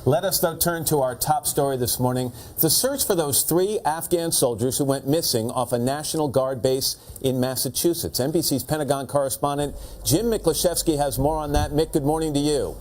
Let us, though, turn to our top story this morning. The search for those 3 Afghan soldiers who went missing off a National Guard base in Massachusetts. NBC's Pentagon correspondent Jim Miklaszewski has more on that. Mick, good morning to you.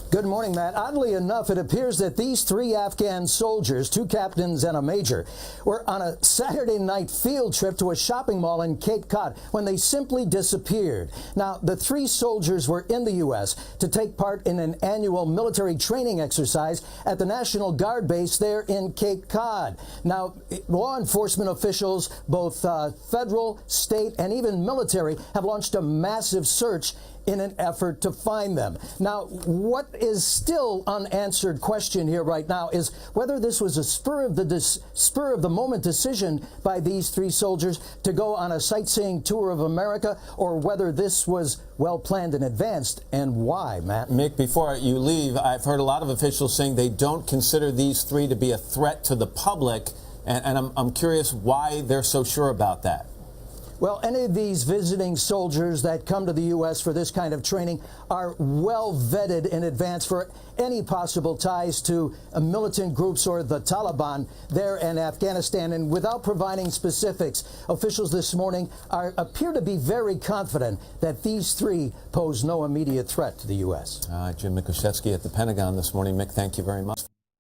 Good morning, Matt. Oddly enough, it appears that these 3 Afghan soldiers, 2 captains and a major, were on a Saturday night field trip to a shopping mall in Cape Cod when they simply disappeared. Now, the 3 soldiers were in the U.S. to take part in an annual military training exercise at the National Guard base there in Cape Cod. Now, law enforcement officials, both federal, state, and even military, have launched a massive search in an effort to find them. Now, what is still unanswered question here right now is whether this was a spur of the moment decision by these 3 soldiers to go on a sightseeing tour of America, or whether this was well planned in advance, and why, Matt? Mick, before you leave, I've heard a lot of officials saying they don't consider these 3 to be a threat to the public, and I'm curious why they're so sure about that. Well, any of these visiting soldiers that come to the U.S. for this kind of training are well vetted in advance for any possible ties to militant groups or the Taliban there in Afghanistan. And without providing specifics, officials this morning appear to be very confident that these 3 pose no immediate threat to the U.S. Jim Miklaszewski at the Pentagon this morning. Mick, thank you very much.